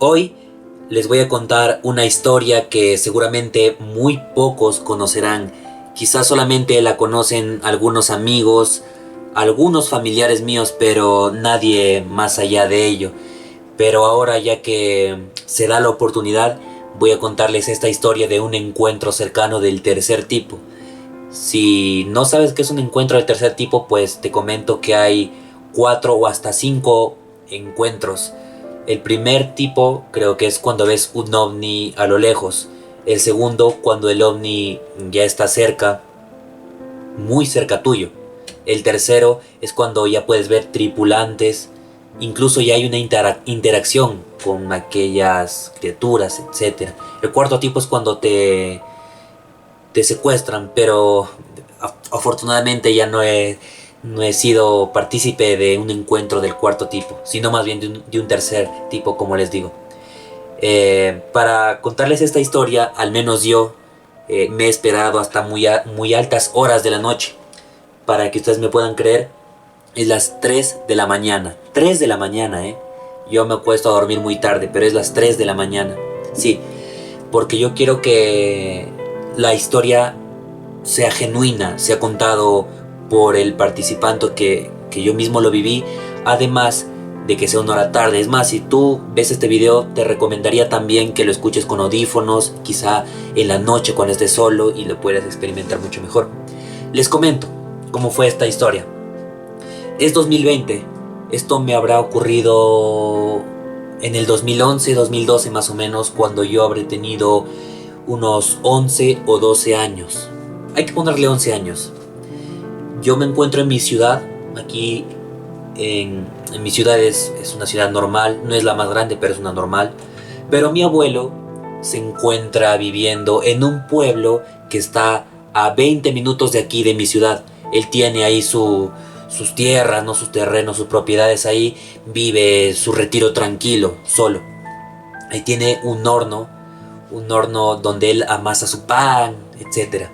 Hoy les voy a contar una historia que seguramente muy pocos conocerán. Quizás solamente la conocen algunos amigos, algunos familiares míos, pero nadie más allá de ello. Pero ahora, ya que se da la oportunidad, voy a contarles esta historia de un encuentro cercano del tercer tipo. Si no sabes qué es un encuentro del tercer tipo, pues te comento que hay 4 o hasta 5 encuentros. El primer tipo creo que es cuando ves un ovni a lo lejos. El segundo, cuando el ovni ya está cerca, muy cerca tuyo. El tercero es cuando ya puedes ver tripulantes, incluso ya hay una interacción con aquellas criaturas, etcétera. El cuarto tipo es cuando te secuestran, pero afortunadamente ya no he sido partícipe de un encuentro del cuarto tipo, sino más bien de un tercer tipo, como les digo. Para contarles esta historia, al menos yo me he esperado hasta muy altas horas de la noche. Para que ustedes me puedan creer, es las 3 de la mañana. 3 de la mañana, ¿eh? Yo me acuesto a dormir muy tarde, pero es las 3 de la mañana. Sí, porque yo quiero que la historia sea genuina, sea contado por el participante que yo mismo lo viví, además de que sea una hora tarde. Es más, si tú ves este video, te recomendaría también que lo escuches con audífonos, quizá en la noche cuando estés solo y lo puedas experimentar mucho mejor. Les comento cómo fue esta historia. Es 2020, esto me habrá ocurrido en el 2011, 2012 más o menos, cuando yo habré tenido unos 11 o 12 años. Hay que ponerle 11 años. Yo me encuentro en mi ciudad, aquí en mi ciudad es una ciudad normal, no es la más grande, pero es una normal. Pero mi abuelo se encuentra viviendo en un pueblo que está a 20 minutos de aquí, de mi ciudad. Él tiene ahí sus tierras, no sus terrenos, sus propiedades ahí, vive su retiro tranquilo, solo. Ahí tiene un horno donde él amasa su pan, etcétera.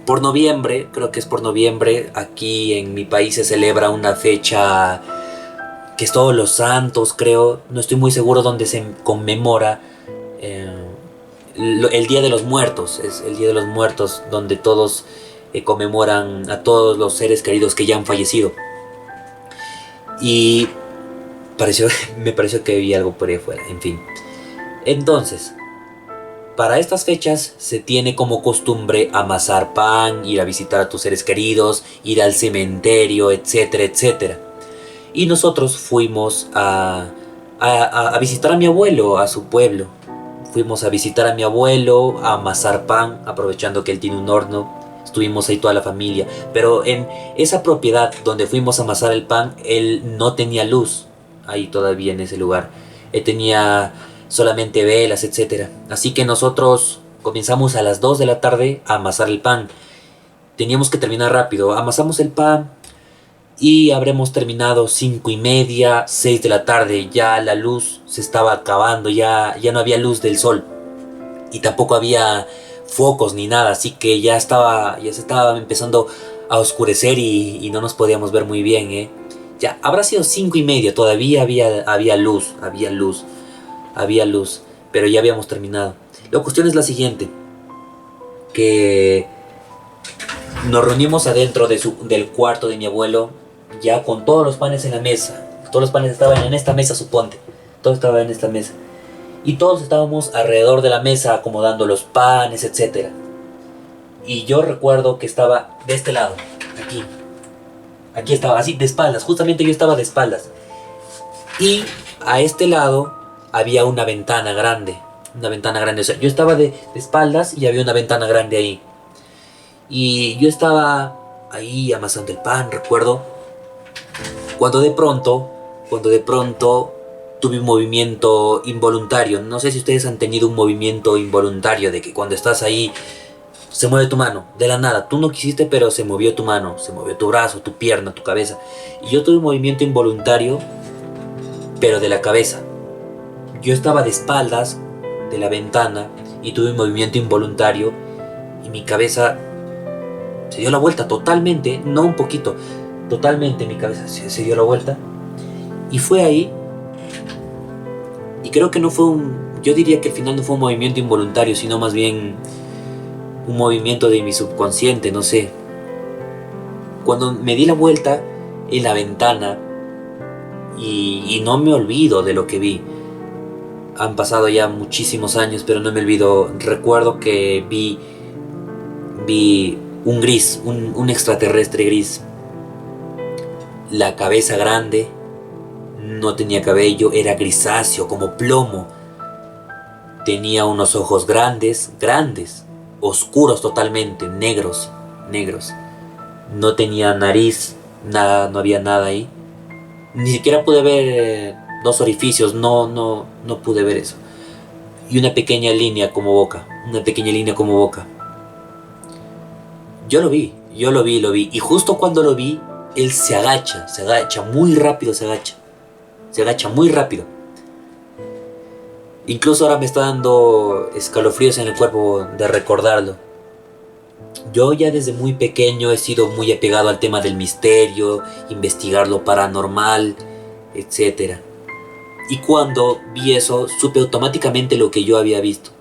Por noviembre, creo que es por noviembre, aquí en mi país se celebra una fecha que es Todos los Santos, creo, no estoy muy seguro dónde se conmemora. eh, el Día de los Muertos, es el Día de los Muertos, donde todos conmemoran a todos los seres queridos que ya han fallecido. Y pareció, me pareció que vi algo por ahí afuera, en fin. Entonces, para estas fechas se tiene como costumbre amasar pan, ir a visitar a tus seres queridos, ir al cementerio, etcétera, etcétera. Y nosotros fuimos a visitar a mi abuelo, a su pueblo. Fuimos a visitar a mi abuelo, a amasar pan, aprovechando que él tiene un horno. Estuvimos ahí toda la familia. Pero en esa propiedad donde fuimos a amasar el pan, él no tenía luz ahí todavía en ese lugar. Él tenía solamente velas, etcétera. Así que nosotros comenzamos a las 2 de la tarde a amasar el pan. Teníamos que terminar rápido. Amasamos el pan y habremos terminado 5:30, 6 de la tarde. Ya la luz se estaba acabando, ya no había luz del sol. Y tampoco había focos ni nada, así que ya se estaba empezando a oscurecer y no nos podíamos ver muy bien, ¿eh? Ya, habrá sido 5:30, todavía había luz, pero ya habíamos terminado. La cuestión es la siguiente, que nos reunimos adentro del cuarto de mi abuelo, ya con todos los panes en la mesa. Todos los panes estaban en esta mesa, suponte. Todo estaba en esta mesa. Y todos estábamos alrededor de la mesa acomodando los panes, etc. Y yo recuerdo que estaba de este lado, aquí. Aquí estaba, así, de espaldas. Justamente yo estaba de espaldas. Y a este lado había una ventana grande. Una ventana grande. O sea, yo estaba de espaldas y había una ventana grande ahí. Y yo estaba ahí amasando el pan, recuerdo. Cuando de pronto tuve un movimiento involuntario. No sé si ustedes han tenido un movimiento involuntario de que cuando estás ahí se mueve tu mano, de la nada. Tú no quisiste, pero se movió tu mano, se movió tu brazo, tu pierna, tu cabeza. Y yo tuve un movimiento involuntario, pero de la cabeza. Yo estaba de espaldas de la ventana y tuve un movimiento involuntario y mi cabeza se dio la vuelta totalmente, no un poquito, totalmente mi cabeza se dio la vuelta. Y fue ahí Y creo que no fue yo diría que al final no fue un movimiento involuntario, sino más bien un movimiento de mi subconsciente, no sé. Cuando me di la vuelta en la ventana y no me olvido de lo que vi. Han pasado ya muchísimos años, pero no me olvido. Recuerdo que vi un gris, un extraterrestre gris. La cabeza grande, no tenía cabello, era grisáceo, como plomo. Tenía unos ojos grandes, grandes, oscuros totalmente, negros, negros. No tenía nariz, nada, no había nada ahí. Ni siquiera pude ver dos orificios, no pude ver eso. Y una pequeña línea como boca, una pequeña línea como boca. Yo lo vi, lo vi. Y justo cuando lo vi, él se agacha muy rápido, se agacha muy rápido. Incluso ahora me está dando escalofríos en el cuerpo de recordarlo. Yo ya desde muy pequeño he sido muy apegado al tema del misterio, investigar lo paranormal, etc. Y cuando vi eso, supe automáticamente lo que yo había visto.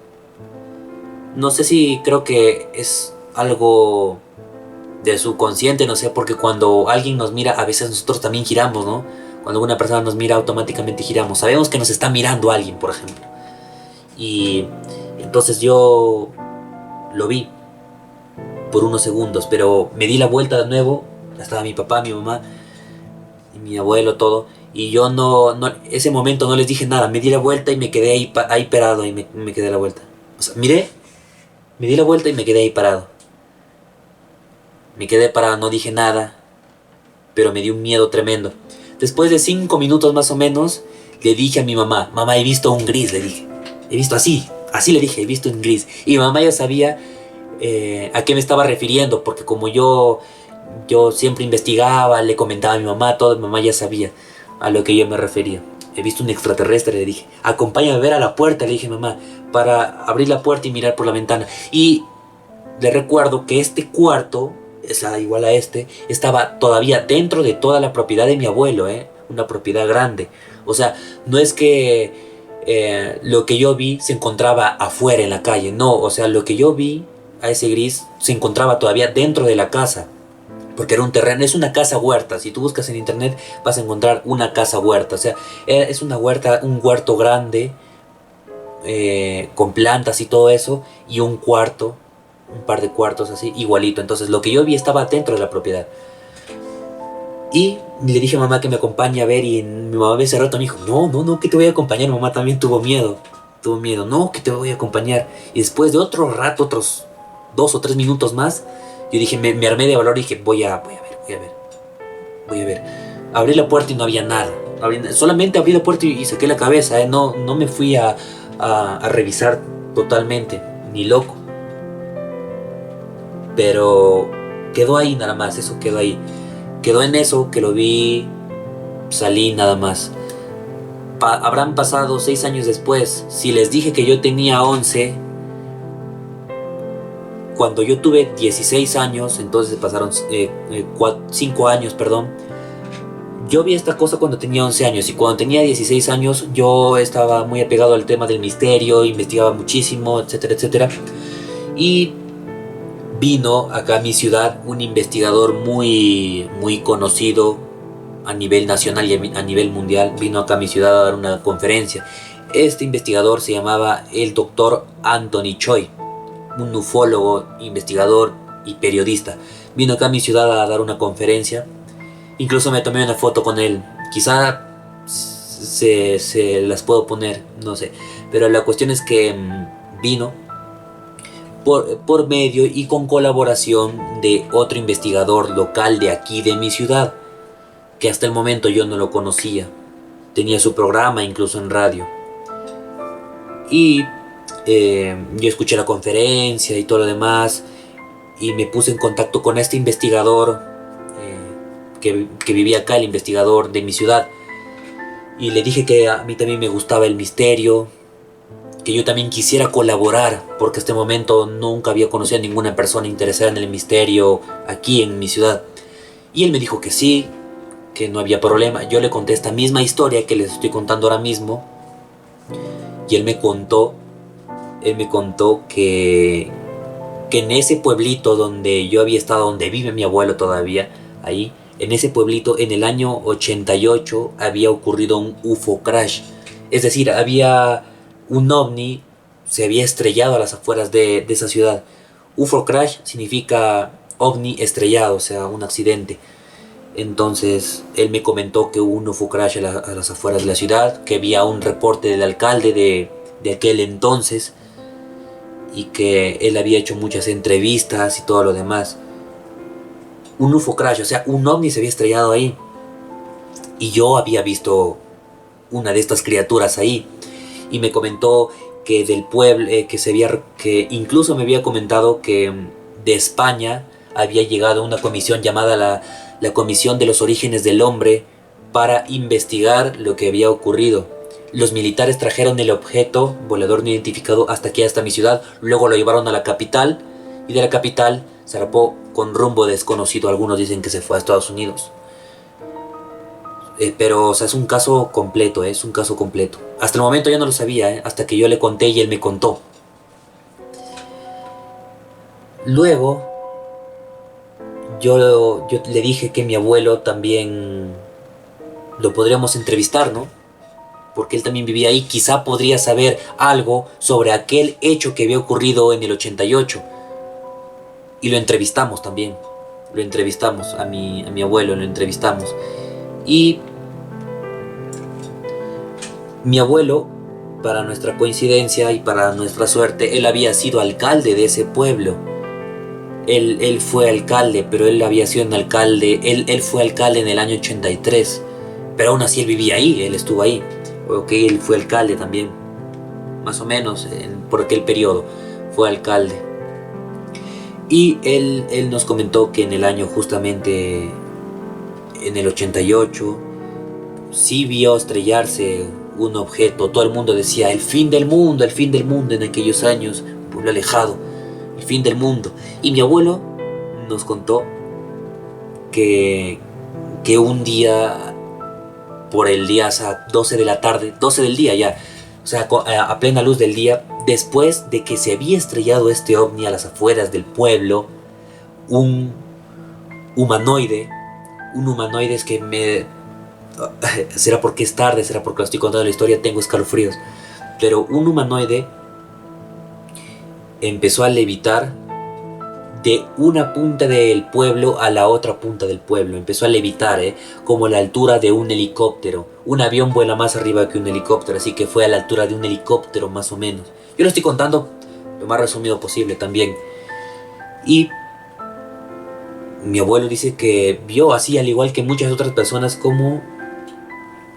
No sé si creo que es algo del subconsciente, no sé, porque cuando alguien nos mira, a veces nosotros también giramos, ¿no? Cuando una persona nos mira, automáticamente giramos. Sabemos que nos está mirando alguien, por ejemplo. Y entonces yo lo vi por unos segundos, pero me di la vuelta de nuevo. Estaba mi papá, mi mamá y mi abuelo, todo. Y yo ese momento no les dije nada. Me di la vuelta y me quedé ahí parado y me quedé la vuelta. O sea, miré, me di la vuelta y me quedé ahí parado. Me quedé parado, no dije nada, pero me dio un miedo tremendo. Después de 5 minutos más o menos, le dije a mi mamá, mamá, he visto un gris, le dije. He visto así le dije, he visto un gris. Y mi mamá ya sabía a qué me estaba refiriendo, porque como yo siempre investigaba, le comentaba a mi mamá, todo, mi mamá ya sabía a lo que yo me refería. He visto un extraterrestre, le dije. Acompáñame a ver a la puerta, le dije, mamá, para abrir la puerta y mirar por la ventana. Y le recuerdo que este cuarto, igual a este, estaba todavía dentro de toda la propiedad de mi abuelo, una propiedad grande. O sea, no es que lo que yo vi se encontraba afuera en la calle, no, o sea, lo que yo vi a ese gris se encontraba todavía dentro de la casa, porque era un terreno, es una casa huerta. Si tú buscas en internet vas a encontrar una casa huerta, o sea, es una huerta, un huerto grande, con plantas y todo eso, y un par de cuartos así, igualito. Entonces lo que yo vi estaba dentro de la propiedad. Y le dije a mamá que me acompañe a ver, y mi mamá ese rato me dijo, no, que te voy a acompañar. Mi mamá también tuvo miedo, no, que te voy a acompañar. Y después de otro rato, otros 2 o 3 minutos más, yo dije, me armé de valor y dije, voy a ver. Abrí la puerta y no había nada. Solamente abrí la puerta y saqué la cabeza, no me fui a revisar totalmente, ni loco. Pero quedó ahí nada más, eso quedó ahí. Quedó en eso, que lo vi, salí nada más. Habrán pasado 6 años después. Si les dije que yo tenía 11, cuando yo tuve 16 años, entonces pasaron 5 años, perdón. Yo vi esta cosa cuando tenía 11 años, y cuando tenía 16 años yo estaba muy apegado al tema del misterio, investigaba muchísimo, etcétera, etcétera. Y vino acá a mi ciudad un investigador muy, muy conocido a nivel nacional y a nivel mundial. Vino acá a mi ciudad a dar una conferencia. Este investigador se llamaba el doctor Anthony Choi, un ufólogo, investigador y periodista. Vino acá a mi ciudad a dar una conferencia. Incluso me tomé una foto con él. Quizá se las puedo poner, no sé. Pero la cuestión es que vino por medio y con colaboración de otro investigador local de aquí de mi ciudad, que hasta el momento yo no lo conocía. Tenía su programa incluso en radio. Y yo escuché la conferencia y todo lo demás, y me puse en contacto con este investigador que vivía acá, el investigador de mi ciudad. Y le dije que a mí también me gustaba el misterio, que yo también quisiera colaborar, porque hasta el momento nunca había conocido a ninguna persona interesada en el misterio aquí en mi ciudad. Y él me dijo que sí, que no había problema. Yo le conté esta misma historia que les estoy contando ahora mismo, Y él me contó que en ese pueblito donde yo había estado, donde vive mi abuelo todavía, ahí, en ese pueblito, en el año 88 había ocurrido un UFO crash. Es decir, había un ovni, se había estrellado a las afueras de esa ciudad. UFO crash significa ovni estrellado, o sea, un accidente. Entonces, él me comentó que hubo un UFO crash a las afueras de la ciudad, que había un reporte del alcalde de aquel entonces, y que él había hecho muchas entrevistas y todo lo demás. Un UFO crash, o sea, un ovni se había estrellado ahí. Y yo había visto una de estas criaturas ahí. Y me comentó que del pueblo, que incluso me había comentado que de España había llegado una comisión llamada la Comisión de los Orígenes del Hombre para investigar lo que había ocurrido. Los militares trajeron el objeto volador no identificado hasta aquí, hasta mi ciudad. Luego lo llevaron a la capital y de la capital zarpó con rumbo desconocido. Algunos dicen que se fue a Estados Unidos. Pero, o sea, es un caso completo, es un caso completo. Hasta el momento yo no lo sabía, hasta que yo le conté y él me contó. Luego, yo le dije que mi abuelo también lo podríamos entrevistar, ¿no? Porque él también vivía ahí, quizá podría saber algo sobre aquel hecho que había ocurrido en el 88. Y lo entrevistamos también. Lo entrevistamos a mi abuelo, lo entrevistamos. Y mi abuelo, para nuestra coincidencia y para nuestra suerte, él había sido alcalde de ese pueblo. Él fue alcalde, pero él había sido un alcalde, él fue alcalde en el año 83. Pero aún así él vivía ahí, él estuvo ahí. Ok, él fue alcalde también, más o menos, por aquel periodo, fue alcalde. Y él nos comentó que en el año justamente, en el 88, sí vio estrellarse un objeto. Todo el mundo decía, el fin del mundo en aquellos años, un pueblo alejado, el fin del mundo. Y mi abuelo nos contó que un día, por el día, o sea, 12 de la tarde, 12 del día ya, o sea, a plena luz del día, después de que se había estrellado este ovni a las afueras del pueblo, un humanoide es que será porque es tarde, será porque lo estoy contando la historia, tengo escalofríos, pero un humanoide empezó a levitar de una punta del pueblo a la otra punta del pueblo. Empezó a levitar, como a la altura de un helicóptero. Un avión vuela más arriba que un helicóptero, así que fue a la altura de un helicóptero más o menos. Yo lo estoy contando lo más resumido posible también. Y mi abuelo dice que vio así, al igual que muchas otras personas, como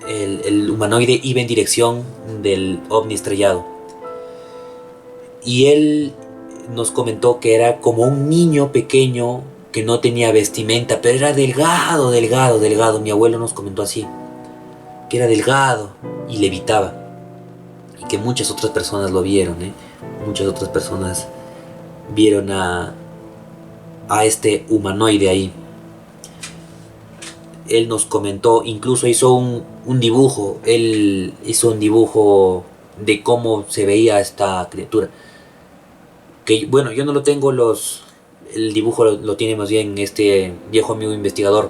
el humanoide iba en dirección del ovni estrellado. Y él nos comentó que era como un niño pequeño que no tenía vestimenta, pero era delgado. Mi abuelo nos comentó así, que era delgado y levitaba. Y que muchas otras personas lo vieron, muchas otras personas vieron a este humanoide ahí. Él nos comentó, incluso hizo un dibujo, él hizo un dibujo de cómo se veía esta criatura. Que bueno, yo no lo tengo, el dibujo lo tiene más bien este viejo amigo investigador.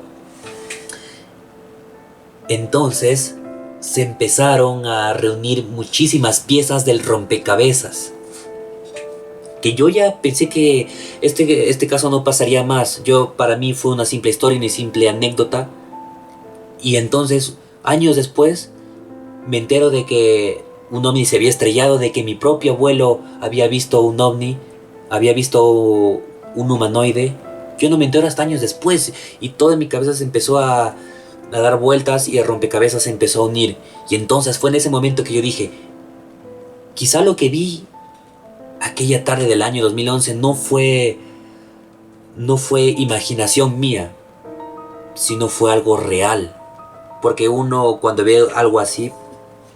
Entonces se empezaron a reunir muchísimas piezas del rompecabezas, que yo ya pensé que este caso no pasaría más. Para mí fue una simple historia, una simple anécdota. Y entonces, años después, me entero de que un ovni se había estrellado, de que mi propio abuelo había visto un ovni, había visto un humanoide. Yo no me entero hasta años después, y toda mi cabeza se empezó a dar vueltas y el rompecabezas se empezó a unir. Y entonces fue en ese momento que yo dije, quizá lo que vi aquella tarde del año 2011 no fue imaginación mía, sino fue algo real. Porque uno, cuando ve algo así,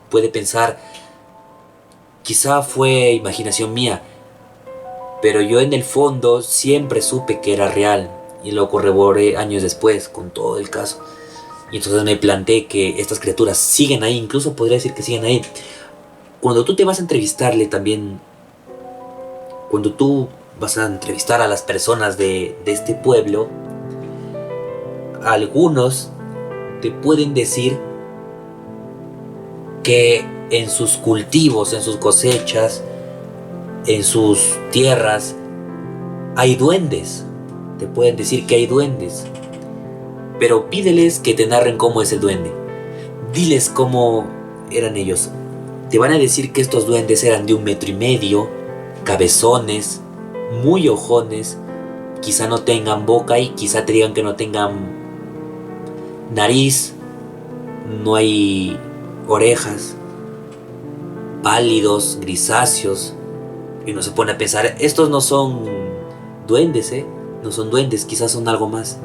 puede pensar, quizá fue imaginación mía, pero yo en el fondo siempre supe que era real, y lo corroboré años después con todo el caso. Y entonces me planteé que estas criaturas siguen ahí, incluso podría decir que siguen ahí. cuando tú te vas a entrevistarle también, cuando tú vas a entrevistar a las personas de este pueblo, algunos te pueden decir que en sus cultivos, en sus cosechas, en sus tierras, hay duendes. Te pueden decir que hay duendes. Pero pídeles que te narren cómo es el duende. Diles cómo eran ellos. Te van a decir que estos duendes eran de 1,5 metros, cabezones, muy ojones, quizá no tengan boca y quizá te digan que no tengan nariz, no hay orejas, pálidos, grisáceos. Y uno se pone a pensar, estos no son duendes, no son duendes, quizás son algo más.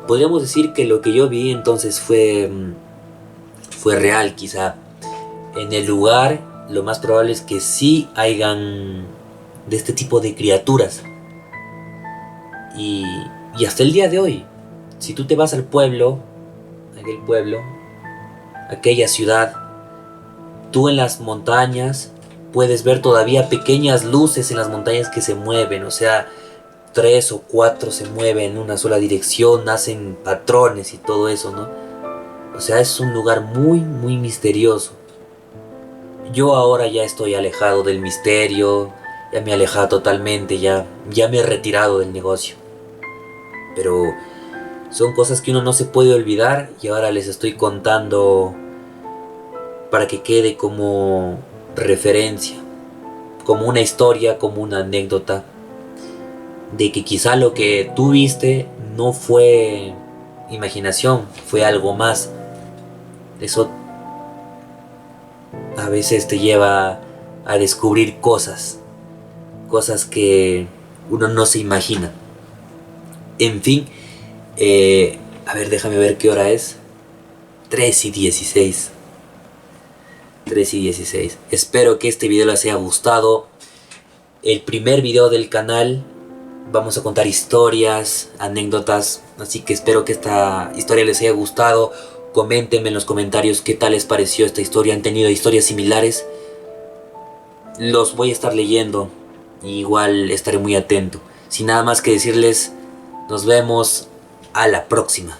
Podríamos decir que lo que yo vi entonces fue real, quizá. En el lugar lo más probable es que sí hayan de este tipo de criaturas. Y hasta el día de hoy, si tú te vas al pueblo, aquella ciudad, tú en las montañas puedes ver todavía pequeñas luces en las montañas que se mueven, o sea, 3 o 4 se mueven en una sola dirección, hacen patrones y todo eso, ¿no? O sea, es un lugar muy, muy misterioso. Yo ahora ya estoy alejado del misterio, ya me he alejado totalmente, ya me he retirado del negocio. Pero son cosas que uno no se puede olvidar y ahora les estoy contando para que quede como referencia, como una historia, como una anécdota de que quizá lo que tú viste no fue imaginación, fue algo más. Eso a veces te lleva a descubrir cosas que uno no se imagina. En fin, a ver, déjame ver qué hora es. 3:16. 3:16. Espero que este video les haya gustado. El primer video del canal. Vamos a contar historias, anécdotas. Así que espero que esta historia les haya gustado. Coméntenme en los comentarios qué tal les pareció esta historia. ¿Han tenido historias similares? Los voy a estar leyendo. Igual estaré muy atento. Sin nada más que decirles, nos vemos a la próxima.